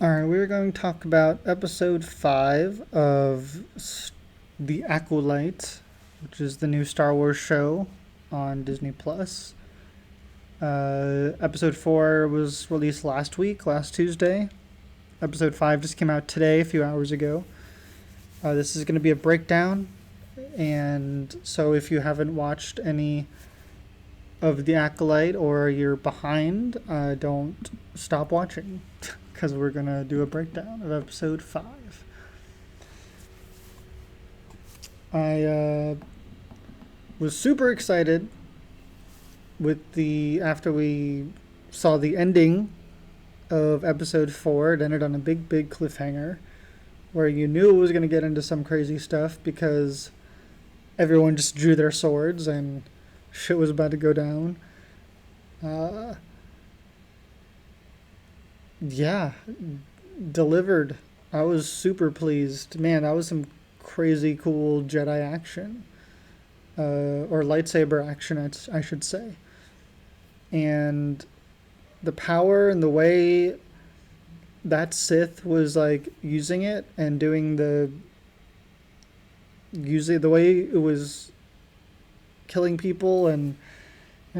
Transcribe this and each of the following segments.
Alright, we're going to talk about episode 5 of The Acolyte, which is the new Star Wars show on Disney Plus. Episode 4 was released last week, last Tuesday. Episode 5 just came out today, a few hours ago. This is going to be a breakdown, and so if you haven't watched any of The Acolyte or you're behind, don't stop watching because we're going to do a breakdown of episode 5. I was super excited after we saw the ending of episode 4. It ended on a big cliffhanger where you knew it was going to get into some crazy stuff because everyone just drew their swords and shit was about to go down. Uh, yeah, delivered. I was super pleased. Man, that was some crazy cool Jedi action. Or lightsaber action, I should say. And the power and the way that Sith was like using it and doing the way it was killing people and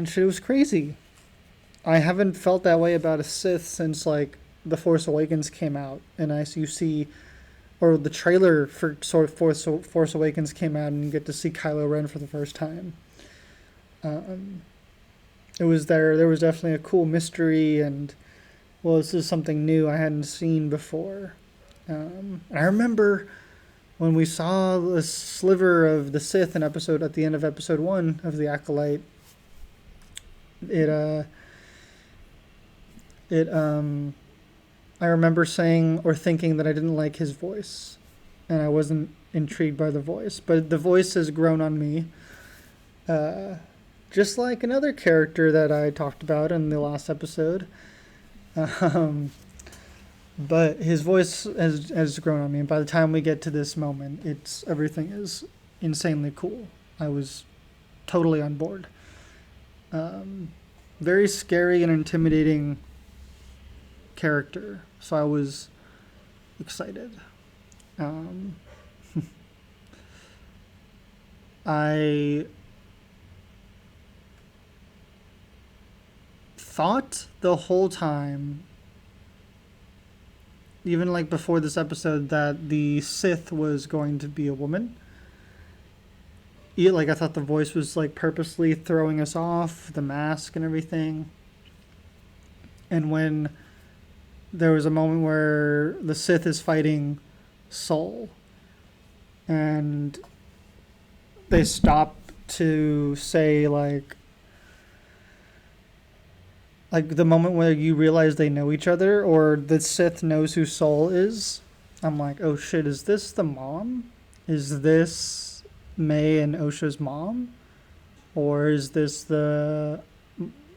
shit was crazy. I haven't felt that way about a Sith since like The Force Awakens came out, and you see, or the trailer for sort of Force Awakens came out, and you get to see Kylo Ren for the first time. Um, it was there. There was definitely a cool mystery, and well, this is something new I hadn't seen before. I remember when we saw a sliver of the Sith in episode at the end of episode 1 of the Acolyte. It it I remember saying or thinking that I didn't like his voice, and I wasn't intrigued by the voice. But the voice has grown on me, uh, just like another character that I talked about in the last episode. Um, but his voice has grown on me, and by the time we get to this moment, everything is insanely cool. I was totally on board. Um, Very scary and intimidating character, so I was excited. Um, I thought the whole time, even like before this episode, that the Sith was going to be a woman. Yeah, like I thought the voice was like purposely throwing us off, the mask and everything. And when there was a moment where the Sith is fighting Soul, and they stop to say like the moment where you realize they know each other or the Sith knows who Soul is. I'm like, oh shit, is this the mom? Is this May and Osha's mom? Or is this the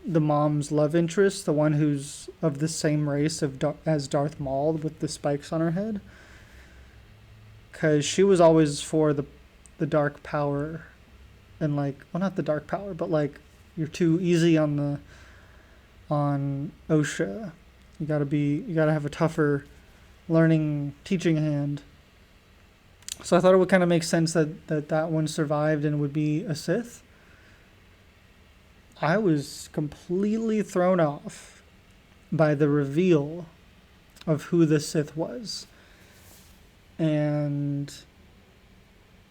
mom's love interest, the one who's of the same race as Darth Maul with the spikes on her head? Because she was always for the dark power, and like, well, not the dark power, but like you're too easy on Osha. You gotta have a tougher teaching hand. So I thought it would kind of make sense that one survived and would be a Sith. I was completely thrown off by the reveal of who the Sith was. And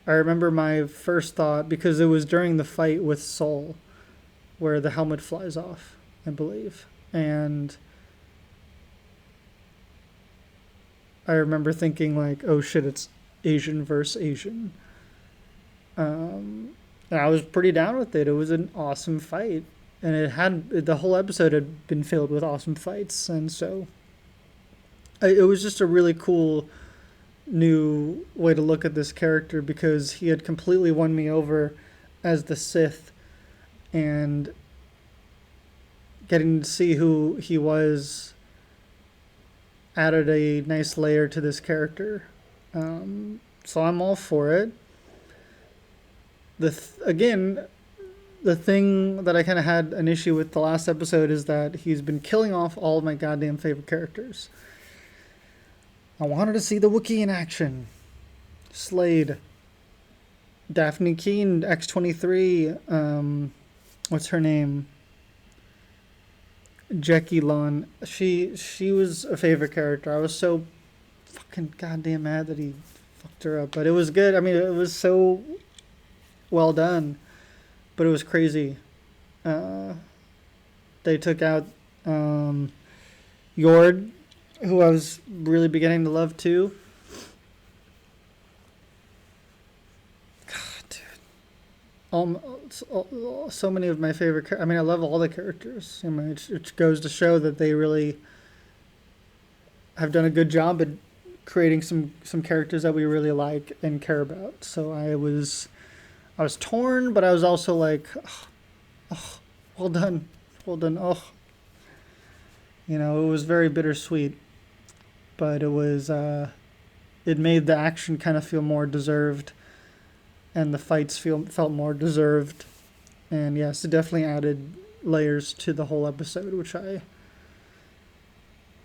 I remember my first thought, because it was during the fight with Soul, where the helmet flies off, I believe. And I remember thinking like, oh shit, it's Asian versus Asian. And I was pretty down with it. It was an awesome fight. And the whole episode had been filled with awesome fights. And so it was just a really cool new way to look at this character, because he had completely won me over as the Sith, and getting to see who he was added a nice layer to this character. So I'm all for it. Again, the thing that I kind of had an issue with the last episode is that he's been killing off all of my goddamn favorite characters. I wanted to see the Wookiee in action. Slade. Daphne Keene, X-23. What's her name? Jackie Lon. She was a favorite character. I was so fucking goddamn mad that he fucked her up. But it was good. I mean, it was so well done. But it was crazy. They took out Yord, who I was really beginning to love too. God, dude. So many of my favorite. I mean, I love all the characters. I mean, it goes to show that they really have done a good job at creating some characters that we really like and care about. So I was torn, but I was also like, oh, well done. Oh, you know, it was very bittersweet, but it was it made the action kind of feel more deserved, and the fights felt more deserved, and yes, it definitely added layers to the whole episode, which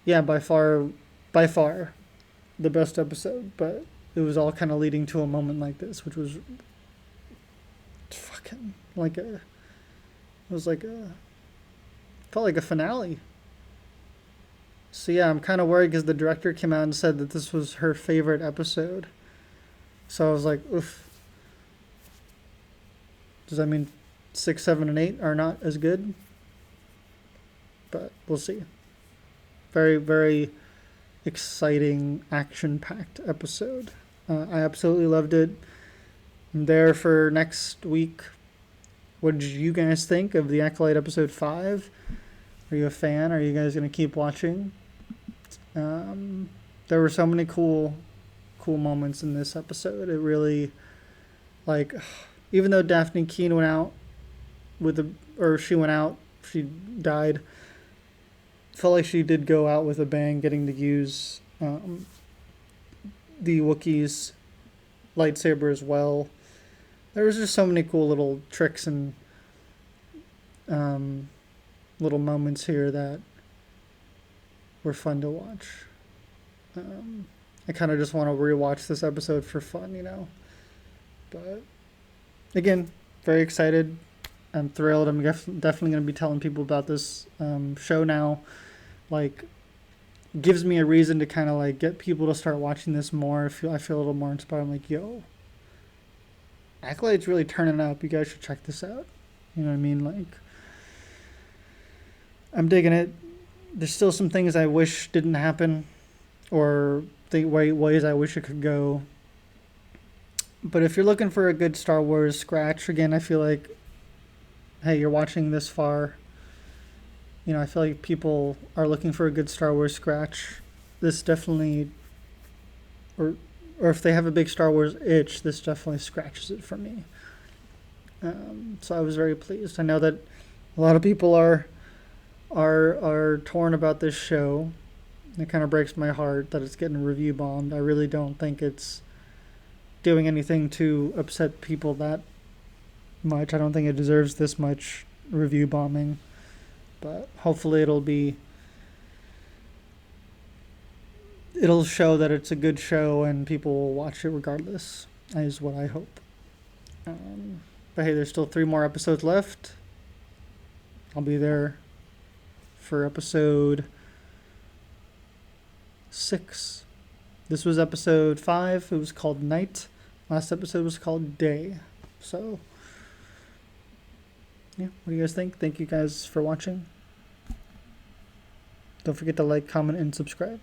by far the best episode, but it was all kind of leading to a moment like this, which was fucking like a, it was like a, felt like a finale. So yeah, I'm kind of worried because the director came out and said that this was her favorite episode. So I was like, oof. Does that mean 6, 7, and 8 are not as good? But we'll see. Very, very exciting, action-packed episode. I absolutely loved it. I'm there for next week. What did you guys think of the Acolyte episode 5? Are you a fan? Are you guys going to keep watching? There were so many cool moments in this episode. It really, like, even though Daphne Keene went out she died. Felt like she did go out with a bang, getting to use the Wookiee's lightsaber as well. There was just so many cool little tricks and little moments here that were fun to watch. I kind of just want to rewatch this episode for fun, you know. But again, very excited. I'm thrilled. I'm definitely going to be telling people about this show now. Like, gives me a reason to kind of like get people to start watching this more. I feel a little more inspired. I'm like, yo, Acolyte's really turning up. You guys should check this out. You know what I mean? Like, I'm digging it. There's still some things I wish didn't happen, or the ways I wish it could go. But if you're looking for a good Star Wars scratch, again, I feel like, hey, you're watching this far. You know, I feel like people are looking for a good Star Wars scratch. This definitely, or if they have a big Star Wars itch, this definitely scratches it for me. So I was very pleased. I know that a lot of people are torn about this show. It kind of breaks my heart that it's getting review bombed. I really don't think it's doing anything to upset people that much. I don't think it deserves this much review bombing. But hopefully it'll show that it's a good show and people will watch it regardless, is what I hope. But hey, there's still 3 more episodes left. I'll be there for episode 6. This was episode 5. It was called Night. Last episode was called Day. So, yeah, what do you guys think? Thank you guys for watching. Don't forget to like, comment, and subscribe.